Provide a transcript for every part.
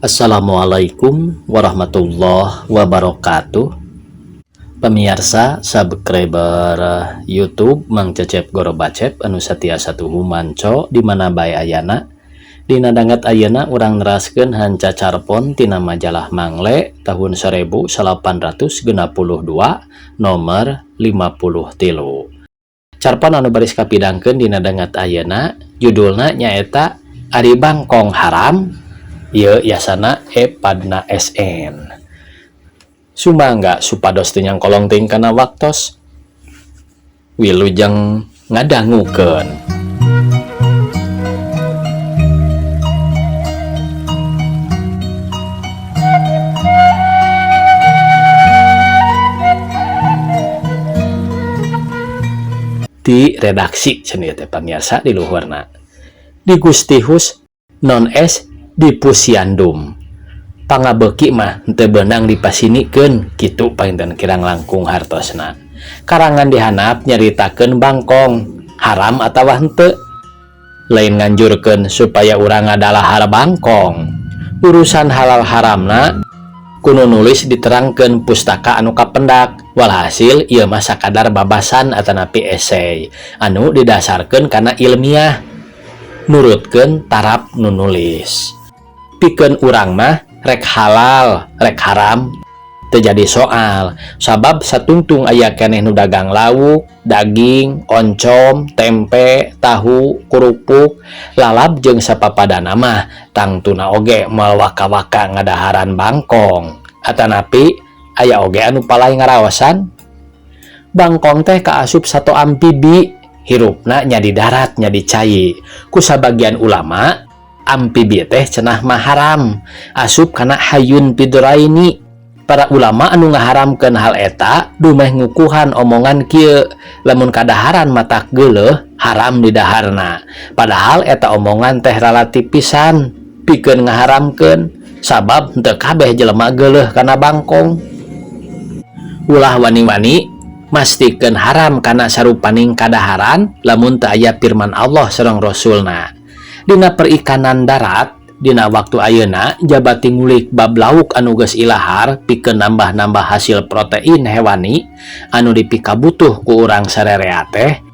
Assalamualaikum warahmatullahi wabarakatuh. Pemirsa subscriber YouTube Mang Cecep Gorobacep anu satia satu manco di mana bae ayana. Dina dangat ayeuna urang neraskeun hanca carpon tina majalah Mangle tahun 1862 nomor 53. Carpon anu baris kapidangkeun dina dangat ayeuna judulna nyaeta Ari Bangkong Haram. Ieu yasana padna SN. Sumangga supados teu nyangkolong teuing kana waktos. Wilujeng ngadangukeun. Di redaksi cenah teh pamirsa di luhurna. Di Gustihus non es di Pusiandum. Pangabeuki mah teu beunang dipasinikeun kitu painten kirang langkung hartosna. Karangan dihanap nyaritakeun bangkong haram atawa henteu. Lain nganjurkeun supaya urang ngadalahar bangkong. Urusan halal haramna kudu nulis diterangkeun pustaka anu kapendak. Walhasil ieu mah sakadar babasan atanapi esei anu didasarkeun kana ilmiah. Nurutkeun tarap nu nulis. Pikeun urang mah rek halal rek haram teu jadi soal sabab satungtung aya keneh nu dagang lauk, daging, oncom, tempe, tahu, kerupuk, lalap jeung sapapadana mah tangtuna oge moal waka-waka ngadaharan bangkong. Atanapi aya oge anu palai ngaraosan bangkong teh kaasup sato amfibi, hirupna nya di darat nya di cai. Ku sabagian ulama amfibi teh cenah mah haram asup kana hayun fidraini. Para ulama anu ngaharamkeun hal eta dumeh ngukuhan omongan kieu lamun kadaharan matak geuleuh haram di daharna. Padahal eta omongan teh relatif pisan pikeun ngaharamkeun sabab henteu kabeh jelema geuleuh kana bangkong. Ulah wani-wani mastikeun haram kana sarupaning kadaharan lamun teu aya firman Allah sareng Rasulna. Dina perikanan darat dina waktu ayeuna jabati ngulik bab lauk anu geus ilahar pikeun nambah-nambah hasil protein hewani anu dipikabutuh ku urang sarerea teh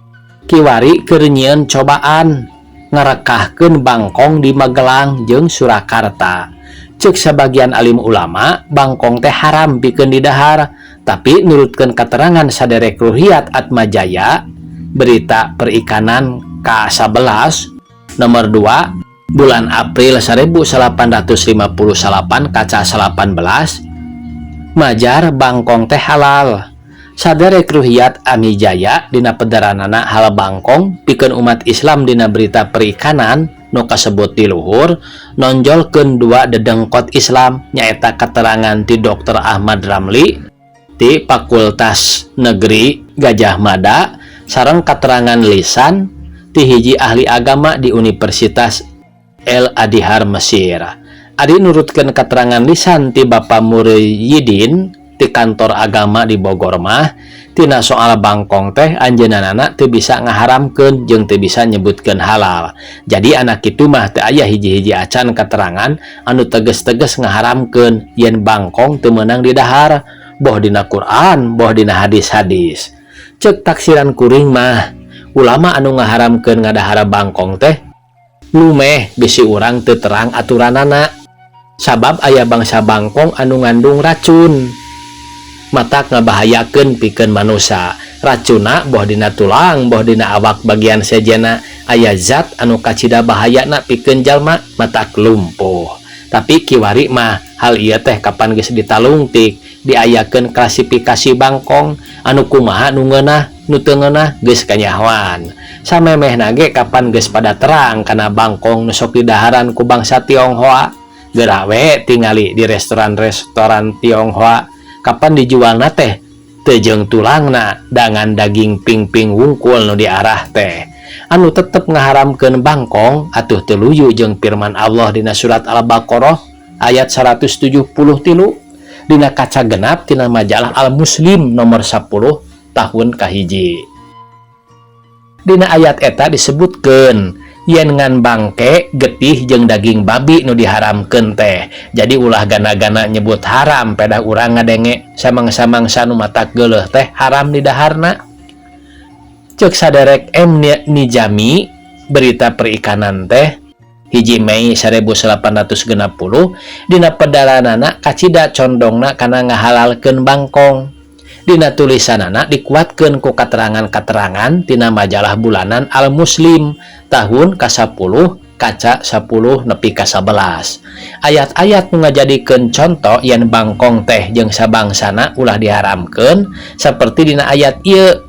kiwari keur nyieun cobaan ngarekahkeun bangkong di Magelang jeung Surakarta. Ceuk sabagian alim ulama bangkong teh haram pikeun didahar, tapi nurutkeun katerangan saderek Ruhiyat Atmajaya berita perikanan K11 nomor 2 bulan April 1858 kaca 18 majar bangkong teh halal. Saderek Ruhiyat Amijaya dina pederanana hal bangkong pikeun umat Islam dina berita perikanan nu kasebut di luhur nonjolkeun dua dedengkot Islam nyaeta keterangan ti Dr. Ahmad Ramli ti Fakultas Negeri Gajah Mada sareng keterangan lisan ti hiji ahli agama di Universitas El Adhar Mesir. Adi nurutkeun keterangan lisan ti Bapak Muryidin ti kantor agama di Bogor mah tina soal bangkong teh anjeunana teu bisa ngaharamkeun jeung teu bisa nyebutkeun halal. Jadi anak kitu mah teu aya hiji-hiji acan keterangan anu teges-teges ngaharamkeun yen bangkong teu meunang didahar, boh dina Quran, boh dina hadis-hadis. Ceuk taksiran kuring mah ulama anu ngaharamkeun ngadahara bangkong teh lumeh bisi urang teu terang aturanana sabab aya bangsa bangkong anu ngandung racun matak ngabahayakeun pikeun manusia. Racuna boh dina tulang boh dina awak bagian sejena aya zat anu kacida bahayana pikeun jalma matak lumpuh. Tapi kiwari mah hal ieu teh kapan geus ditalungtik diayakeun klasifikasi bangkong anu kumaha nu ngeunah nu teu ngeunah geus kanyahoan. Samemehna ge kapan geus pada terang kana bangkong nu sok didaharan ku bangsa Tionghoa. Geura we tingali di restoran-restoran Tionghoa kapan dijualna teh teu jeung tulangna dengan daging ping-ping wungkul nu diarah teh. Anu tetep ngaharamkeun bangkong atuh teu luyu jeung firman Allah dina surat Al-Baqarah ayat 173 dina kaca genap tina majalah Al Muslim nomor 10 tahun kahiji. Dina ayat eta disebutkeun yen ngan bangke getih jeung daging babi nu diharamkeun teh. Jadi ulah gana-gana nyebut haram pedah urang ngadenge samang-samangsa nu matak geuleuh teh haram di daharna. Ceuk saderek M. Nijami berita perikanan teh hiji Mei 1860 dina pedalanana kacida condongna kana ngahalalkeun bangkong. Dina tulisanana dikuatkeun ku katerangan-katerangan tina majalah bulanan Al Muslim tahun ka-10 kaca 10 nepi ka 11. Ayat-ayat nu ngajadikeun contoh yen bangkong teh jeung sabangsana ulah diharamkeun saperti dina ayat ieu.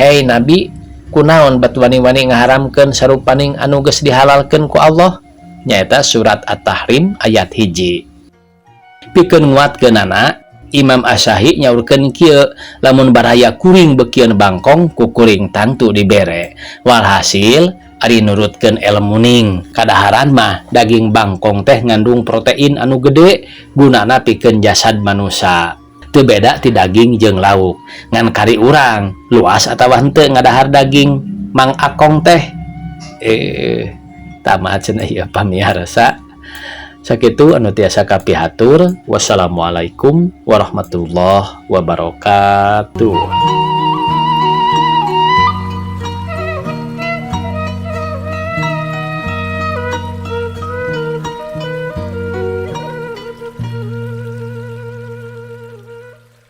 Hei Nabi, kunaon bat wani-wani ngaharamkeun sarupaning anu geus dihalalkeun ku Allah? Nyaeta surat At-Tahrim ayat 1. Pikeun nguatkeunana Imam Asy-Syafi'i nyaurkeun kieu, lamun baraya kuring bekieun bangkong ku kuring tantu dibere. Walhasil ari nurutkeun ilmuning kadaharan mah daging bangkong teh ngandung protein anu gede gunana pikeun jasad manusia. Teu beda ti daging jeung lauk. Ngan kari urang luas atawa henteu ngadahar daging Mang Akong teh. Tamat cenah ieu pamiarsa. Sakitu anu tiasa kapihatur. Wassalamualaikum warahmatullahi wabarakatuh.